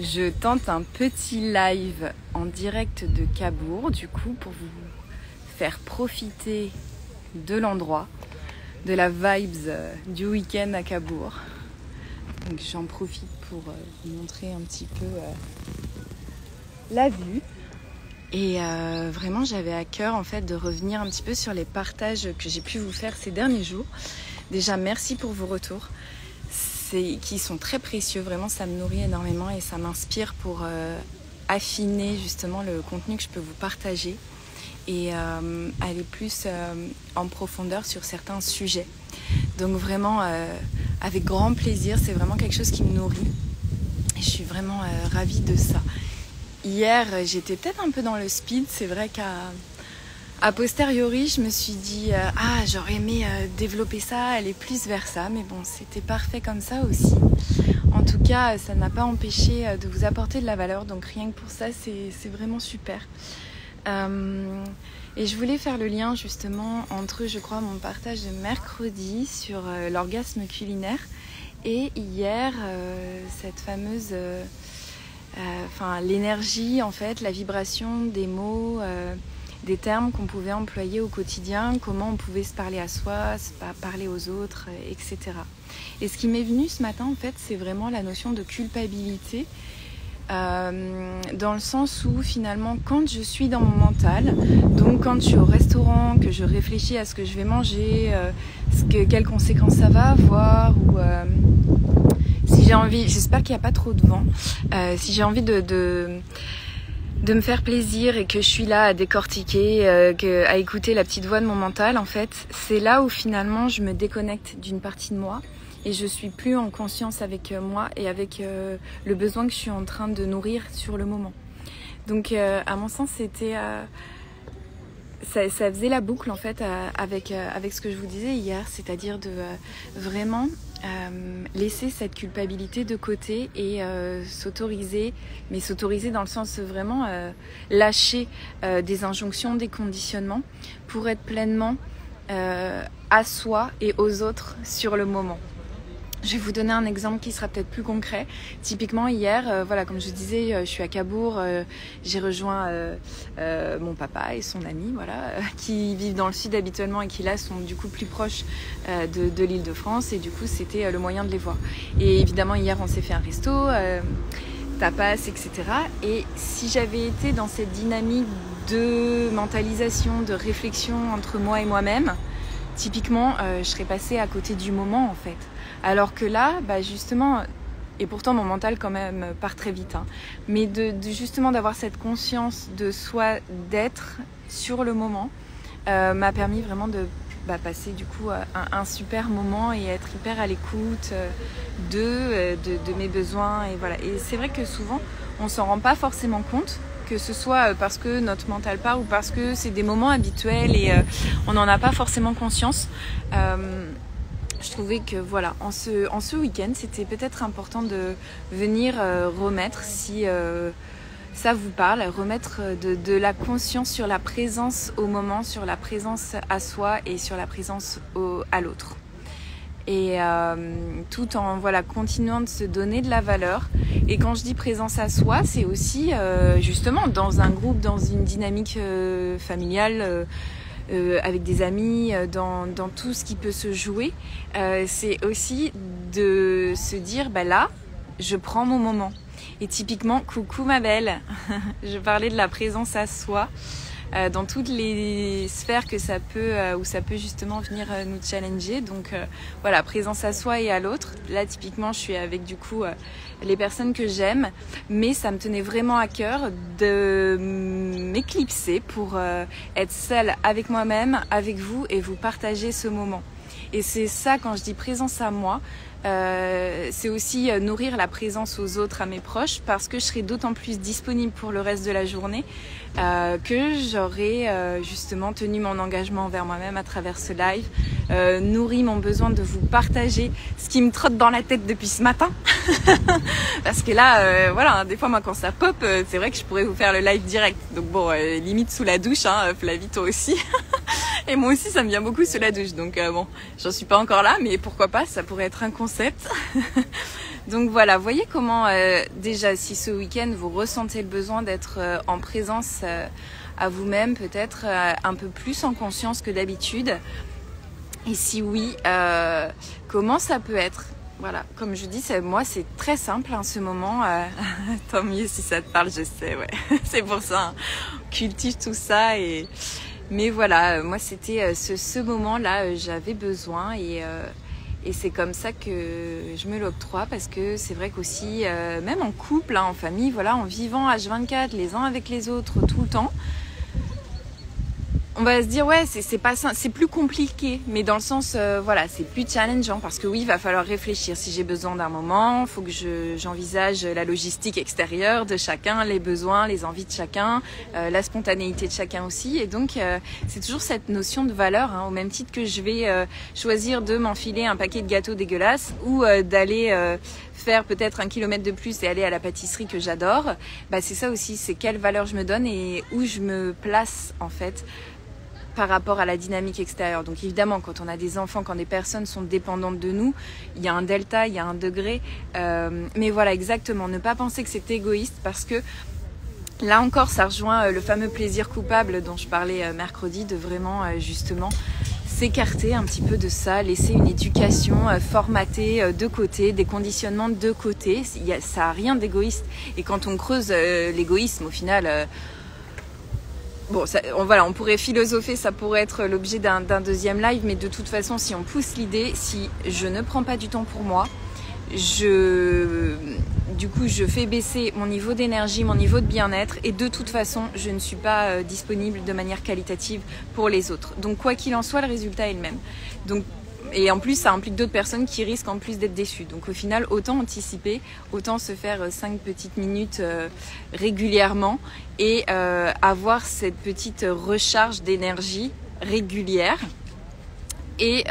Je tente un petit live en direct de Cabourg, du coup, pour vous faire profiter de l'endroit, de la vibes du week-end à Cabourg. Donc j'en profite pour vous montrer un petit peu la vue. Et vraiment, j'avais à cœur en fait de revenir un petit peu sur les partages que j'ai pu vous faire ces derniers jours. Déjà, merci pour vos retours. Qui sont très précieux, vraiment ça me nourrit énormément et ça m'inspire pour affiner justement le contenu que je peux vous partager et aller plus en profondeur sur certains sujets. Donc vraiment avec grand plaisir, c'est vraiment quelque chose qui me nourrit et je suis vraiment ravie de ça. Hier j'étais peut-être un peu dans le speed, c'est vrai qu'à posteriori, je me suis dit j'aurais aimé développer ça, aller plus vers ça, mais bon, c'était parfait comme ça aussi. En tout cas, ça n'a pas empêché de vous apporter de la valeur, donc rien que pour ça, c'est vraiment super. Et je voulais faire le lien justement entre, je crois, mon partage de mercredi sur l'orgasme culinaire et hier, cette fameuse, l'énergie en fait, la vibration des mots. Des termes qu'on pouvait employer au quotidien, comment on pouvait se parler à soi, se parler aux autres, etc. Et ce qui m'est venu ce matin, en fait, c'est vraiment la notion de culpabilité, dans le sens où finalement, quand je suis dans mon mental, donc quand je suis au restaurant, que je réfléchis à ce que je vais manger, quelles conséquences ça va avoir, ou si j'ai envie, j'espère qu'il n'y a pas trop de vent, si j'ai envie de me faire plaisir et que je suis là à décortiquer, à écouter la petite voix de mon mental, en fait, c'est là où finalement je me déconnecte d'une partie de moi et je suis plus en conscience avec moi et avec le besoin que je suis en train de nourrir sur le moment. Donc à mon sens, c'était ça faisait la boucle en fait avec ce que je vous disais hier, c'est-à-dire de vraiment laisser cette culpabilité de côté et s'autoriser, mais s'autoriser dans le sens vraiment lâcher des injonctions, des conditionnements pour être pleinement à soi et aux autres sur le moment. Je vais vous donner un exemple qui sera peut-être plus concret. Typiquement hier, comme je disais, je suis à Cabourg, j'ai rejoint mon papa et son ami, qui vivent dans le sud habituellement et qui là sont du coup plus proches de l'Île-de-France et du coup c'était le moyen de les voir. Et évidemment hier on s'est fait un resto, tapas, etc. Et si j'avais été dans cette dynamique de mentalisation, de réflexion entre moi et moi-même, typiquement je serais passée à côté du moment en fait. Alors que là, justement, et pourtant mon mental quand même part très vite, mais justement d'avoir cette conscience de soi, d'être sur le moment, m'a permis vraiment de passer du coup un super moment et être hyper à l'écoute de mes besoins. Et voilà. Et c'est vrai que souvent, on s'en rend pas forcément compte, que ce soit parce que notre mental part ou parce que c'est des moments habituels et on n'en a pas forcément conscience. Je trouvais que en ce week-end, c'était peut-être important de venir remettre, si ça vous parle, remettre de la conscience sur la présence au moment, sur la présence à soi et sur la présence à l'autre. Et tout en continuant de se donner de la valeur. Et quand je dis présence à soi, c'est aussi justement dans un groupe, dans une dynamique familiale, avec des amis, dans tout ce qui peut se jouer, c'est aussi de se dire là, je prends mon moment. Et typiquement, coucou ma belle, je parlais de la présence à soi dans toutes les sphères que ça peut, où ça peut justement venir nous challenger. Donc présence à soi et à l'autre. Là typiquement, je suis avec du coup les personnes que j'aime, mais ça me tenait vraiment à cœur de m'éclipser pour être seule avec moi-même, avec vous et vous partager ce moment. Et c'est ça, quand je dis présence à moi, c'est aussi nourrir la présence aux autres, à mes proches, parce que je serai d'autant plus disponible pour le reste de la journée que j'aurai justement tenu mon engagement envers moi-même à travers ce live, nourri mon besoin de vous partager ce qui me trotte dans la tête depuis ce matin. Parce que là, des fois moi quand ça pop, c'est vrai que je pourrais vous faire le live direct. Donc bon, limite sous la douche, Flavie toi aussi. Et moi aussi ça me vient beaucoup sous la douche. Donc j'en suis pas encore là, mais pourquoi pas, ça pourrait être un concept. Donc voilà, voyez comment déjà si ce week-end vous ressentez le besoin d'être en présence à vous-même, peut-être un peu plus en conscience que d'habitude. Et si oui, comment ça peut être? Voilà, comme je dis, moi c'est très simple ce moment. Tant mieux si ça te parle, je sais, ouais. C'est pour ça, hein. On cultive tout ça. Mais voilà, moi c'était ce moment-là, j'avais besoin et c'est comme ça que je me l'octroie parce que c'est vrai qu'aussi, même en couple, en famille, voilà, en vivant H24 les uns avec les autres tout le temps, on va se dire ouais c'est pas ça, c'est plus compliqué, mais dans le sens voilà, c'est plus challengeant parce que oui, il va falloir réfléchir. Si j'ai besoin d'un moment, faut que j'envisage la logistique extérieure de chacun, les besoins, les envies de chacun, la spontanéité de chacun aussi. Et donc c'est toujours cette notion de valeur, au même titre que je vais choisir de m'enfiler un paquet de gâteaux dégueulasses ou d'aller faire peut-être 1 kilomètre de plus et aller à la pâtisserie que j'adore. C'est ça aussi, c'est quelle valeur je me donne et où je me place en fait par rapport à la dynamique extérieure. Donc évidemment, quand on a des enfants, quand des personnes sont dépendantes de nous, il y a un delta, il y a un degré. Mais voilà, exactement, ne pas penser que c'est égoïste parce que là encore, ça rejoint le fameux plaisir coupable dont je parlais mercredi, de vraiment justement s'écarter un petit peu de ça, laisser une éducation formatée de côté, des conditionnements de côté. Ça n'a rien d'égoïste. Et quand on creuse l'égoïsme, au final... Bon, on pourrait philosopher, ça pourrait être l'objet d'un deuxième live, mais de toute façon, si on pousse l'idée, si je ne prends pas du temps pour moi, du coup, je fais baisser mon niveau d'énergie, mon niveau de bien-être, et de toute façon, je ne suis pas disponible de manière qualitative pour les autres. Donc, quoi qu'il en soit, le résultat est le même. Donc, et en plus, ça implique d'autres personnes qui risquent en plus d'être déçues. Donc au final, autant anticiper, autant se faire 5 petites minutes régulièrement et avoir cette petite recharge d'énergie régulière et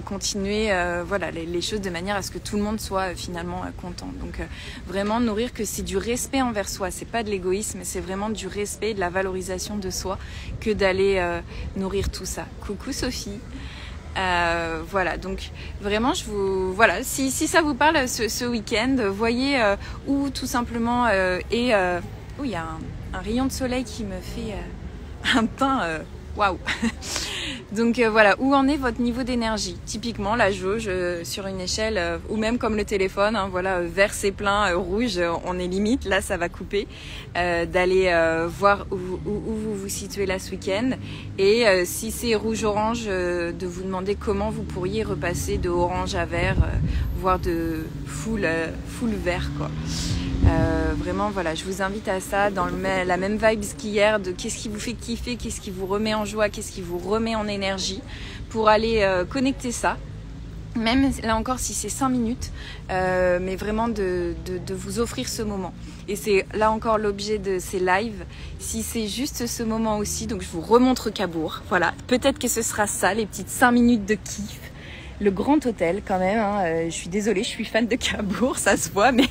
continuer voilà, les choses de manière à ce que tout le monde soit finalement content. Donc vraiment nourrir que c'est du respect envers soi, c'est pas de l'égoïsme, c'est vraiment du respect, de la valorisation de soi que d'aller nourrir tout ça. Coucou Sophie. Voilà, donc vraiment voilà, si ça vous parle ce week-end, voyez où tout simplement il y a un rayon de soleil qui me fait un teint waouh. Donc voilà, où en est votre niveau d'énergie? Typiquement la jauge sur une échelle ou même comme le téléphone, voilà, vert c'est plein, rouge on est limite, là ça va couper, d'aller voir où vous vous situez là ce week-end et si c'est rouge-orange, de vous demander comment vous pourriez repasser de orange à vert, voire de full vert quoi. Vraiment voilà, je vous invite à ça dans la même vibe qu'hier, de qu'est-ce qui vous fait kiffer, qu'est-ce qui vous remet en joie, qu'est-ce qui vous remet en énergie, pour aller connecter ça, même là encore si c'est 5 minutes, mais vraiment de vous offrir ce moment. Et c'est là encore l'objet de ces lives, si c'est juste ce moment aussi, donc je vous remontre Cabourg, voilà, peut-être que ce sera ça, les petites 5 minutes de kiff. Le Grand Hôtel quand même, je suis désolée, je suis fan de Cabourg, ça se voit, mais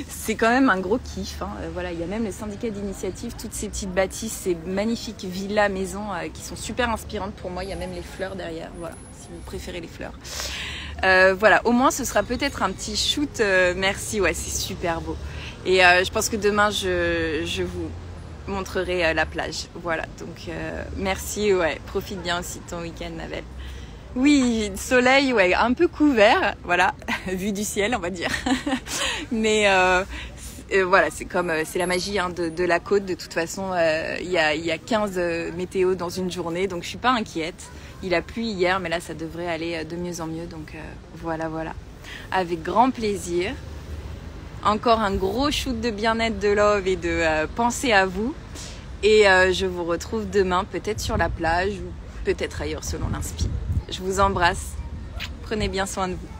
c'est quand même un gros kiff. Voilà, il y a même le syndicat d'initiative, toutes ces petites bâtisses, ces magnifiques villas, maisons qui sont super inspirantes pour moi. Il y a même les fleurs derrière, voilà, si vous préférez les fleurs. Voilà, au moins ce sera peut-être un petit shoot, merci, ouais, c'est super beau. Et je pense que demain, je vous montrerai la plage. Voilà, donc merci, ouais, profite bien aussi de ton week-end, ma belle. Oui, soleil, ouais, un peu couvert, voilà, vue du ciel, on va dire. Mais voilà, c'est la magie de la côte. De toute façon, il y a 15 météos dans une journée, donc je suis pas inquiète. Il a plu hier, mais là, ça devrait aller de mieux en mieux. Donc voilà. Avec grand plaisir. Encore un gros shoot de bien-être, de love et de pensée à vous. Et je vous retrouve demain, peut-être sur la plage ou peut-être ailleurs selon l'inspi. Je vous embrasse. Prenez bien soin de vous.